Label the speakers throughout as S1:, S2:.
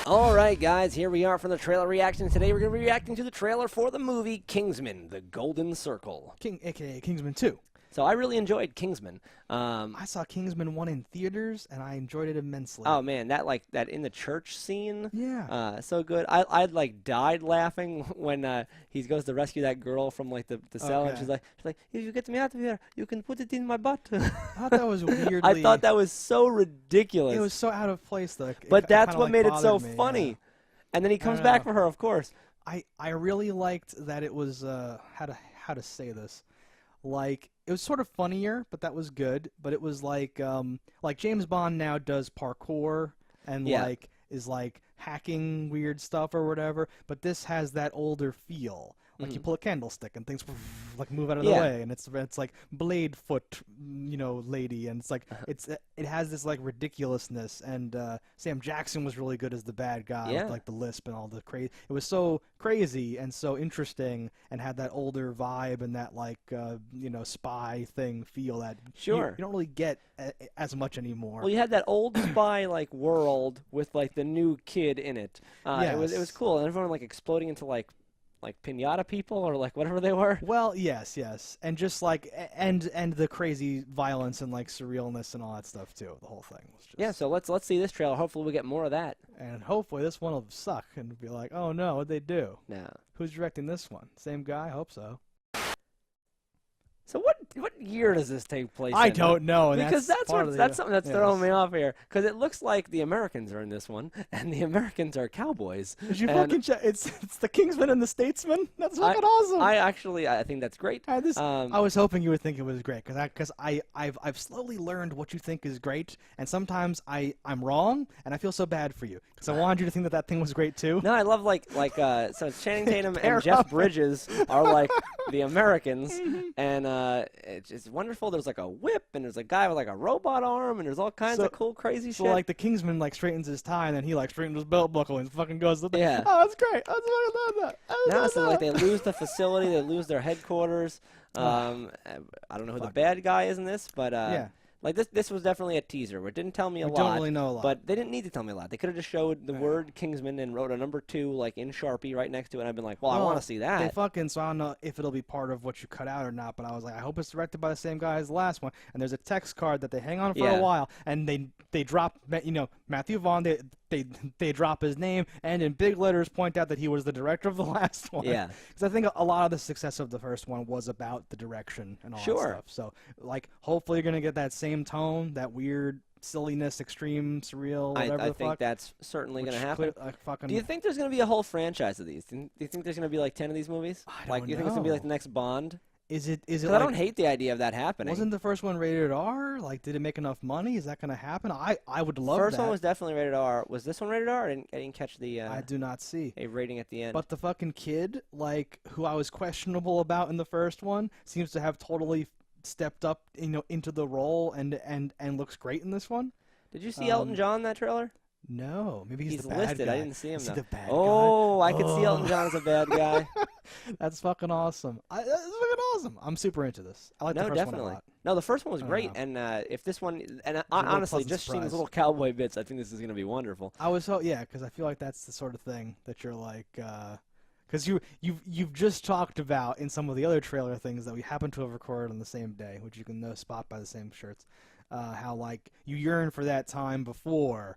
S1: All right, guys, here we are for the trailer reaction. Today we're going to be reacting to the trailer for the movie Kingsman, The Golden Circle.
S2: AKA Kingsman 2.
S1: So I really enjoyed Kingsman.
S2: I saw Kingsman 1 in theaters, and I enjoyed it immensely.
S1: Oh, man, that in the church scene.
S2: Yeah.
S1: So good. I died laughing when he goes to rescue that girl from, the cell,
S2: Okay.
S1: and she's like, if you get me out of here, you can put it in my butt.
S2: I thought that was weirdly...
S1: I thought that was so ridiculous.
S2: It was so out of place, though.
S1: But that's what made it so
S2: me,
S1: funny.
S2: Yeah.
S1: And then he comes back for her, of course.
S2: I really liked that it was, how to say this? It was sort of funnier, but that was good. But it was like James Bond now does parkour and is hacking weird stuff or whatever. But this has that older feel. You pull a candlestick and things move out of the way, and it's like Blade Foot, lady, and it's it has this ridiculousness. And Sam Jackson was really good as the bad guy with the lisp and all the crazy. It was so crazy and so interesting, and had that older vibe and that spy thing feel that you don't really get as much anymore.
S1: Well, you had that old spy world with the new kid in it. It was cool, and everyone exploding into like pinata people or whatever they were.
S2: Well, yes, and just and the crazy violence and surrealness and all that stuff too. The whole thing was just...
S1: So let's see this trailer. Hopefully we get more of that.
S2: And hopefully this one will suck and be like, oh no, what'd they do?
S1: No.
S2: Who's directing this one? Same guy? Hope so.
S1: So what year does this take place in?
S2: I don't know.
S1: Because that's something that's throwing me off here. Because it looks like the Americans are in this one, and the Americans are cowboys.
S2: Did you fucking check? It's the Kingsman and the Statesman. That's fucking awesome.
S1: I think that's great.
S2: I was hoping you would think it was great because I've slowly learned what you think is great, and sometimes I'm wrong, and I feel so bad for you because I wanted you to think that thing was great too.
S1: No, I love so Channing Tatum and Jeff Bridges are the Americans, and it's wonderful. There's a whip, and there's a guy with a robot arm, and there's all kinds of cool, crazy shit.
S2: So the Kingsman straightens his tie, and then he straightens his belt buckle, and fucking goes.
S1: Yeah.
S2: Oh, that's great. I love that.
S1: So they lose the facility, they lose their headquarters. I don't know who the bad guy is in this, but this was definitely a teaser. It didn't tell me a lot.
S2: Don't really know a lot.
S1: But they didn't need to tell me a lot. They could have just showed the word Kingsman and wrote a number 2 in Sharpie right next to it. And I've been like, well, I want to see that.
S2: So I don't know if it'll be part of what you cut out or not. But I was like, I hope it's directed by the same guy as the last one. And there's a text card that they hang on for a while, and they drop Matthew Vaughn. They drop his name and in big letters point out that he was the director of the last one. Yeah. Because I think a lot of the success of the first one was about the direction and all that stuff. So hopefully you're gonna get that same tone, that weird silliness, extreme, surreal, whatever
S1: I think that's certainly going to happen. Do you think there's going to be a whole franchise of these? Do you think there's going to be 10 of these movies?
S2: I don't know.
S1: You think it's going to be the next Bond?
S2: Is it?
S1: I don't hate the idea of that happening.
S2: Wasn't the first one rated R? Did it make enough money? Is that going to happen? I would love that.
S1: First one was definitely rated R. Was this one rated R? I didn't catch the.
S2: I do not see
S1: a rating at the end.
S2: But the fucking kid, who I was questionable about in the first one, seems to have totally stepped up, into the role and looks great in this one.
S1: Did you see Elton John in that trailer?
S2: No, maybe he's the bad
S1: listed.
S2: guy.
S1: I didn't see him though.
S2: The bad
S1: guy? I could see Elton John as a bad guy.
S2: That's fucking awesome. That's fucking awesome. I'm super into this. I like the first one a lot.
S1: No, the first one was great, and if this one, and honestly, just seeing these little cowboy bits, I think this is going to be wonderful.
S2: Because I feel like that's the sort of thing that you're because you've just talked about in some of the other trailer things that we happen to have recorded on the same day, which you can spot by the same shirts. How you yearn for that time before,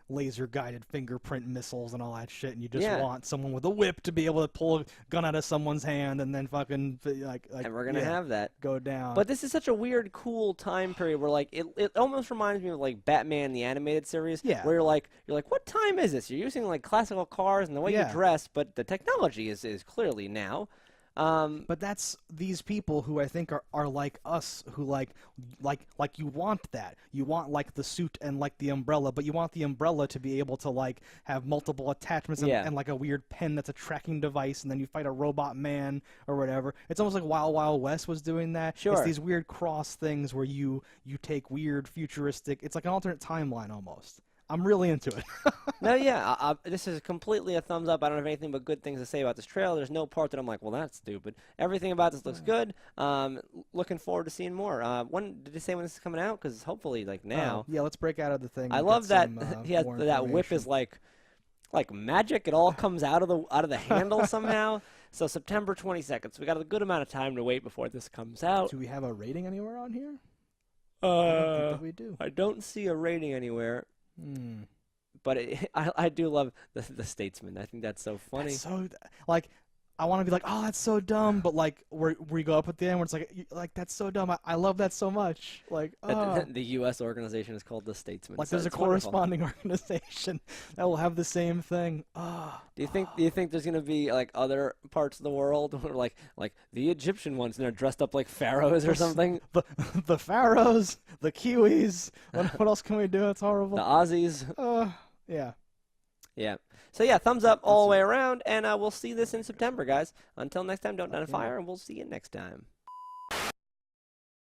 S2: laser-guided fingerprint missiles and all that shit, and you just want someone with a whip to be able to pull a gun out of someone's hand and then fucking
S1: and we're gonna have that
S2: go down.
S1: But this is such a weird, cool time period where it almost reminds me of Batman the animated series. Yeah. Where you're like, what time is this? You're using classical cars and the way you dress, but the technology is clearly now.
S2: But that's these people who I think are like us, who you want that. You want the suit and the umbrella, but you want the umbrella to be able to have multiple attachments and a weird pen that's a tracking device, and then you fight a robot man or whatever. It's almost like Wild Wild West was doing that. Sure. It's these weird cross things where you take weird futuristic. It's like an alternate timeline almost. I'm really into it.
S1: No, yeah, this is completely a thumbs up. I don't have anything but good things to say about this trailer. There's no part that I'm like, well, that's stupid. Everything about this looks good. Looking forward to seeing more. When did they say when this is coming out? Because hopefully, like now.
S2: Yeah, let's break out of the thing.
S1: I love that. Yeah, that whip is like magic. It all comes out of the handle somehow. So September 22nd. So we got a good amount of time to wait before this comes out.
S2: Do we have a rating anywhere on here?
S1: I don't
S2: think that we do.
S1: I don't see a rating anywhere. But I do love the Statesman. I think that's so funny.
S2: That's so like I want to be like, oh, that's so dumb, but like where we go up at the end where it's like that's so dumb. I love that so much. Like
S1: the U.S. organization is called the Statesman.
S2: Like there's a corresponding organization that will have the same thing.
S1: Do you think there's gonna be like other parts of the world where like the Egyptian ones and they're dressed up like pharaohs or something?
S2: The pharaohs, the Kiwis. What else can we do? It's horrible.
S1: The Aussies.
S2: Yeah.
S1: Yeah. So yeah, thumbs up all the way around, and we'll see this in September, guys. Until next time, don't die on fire, and we'll see you next time.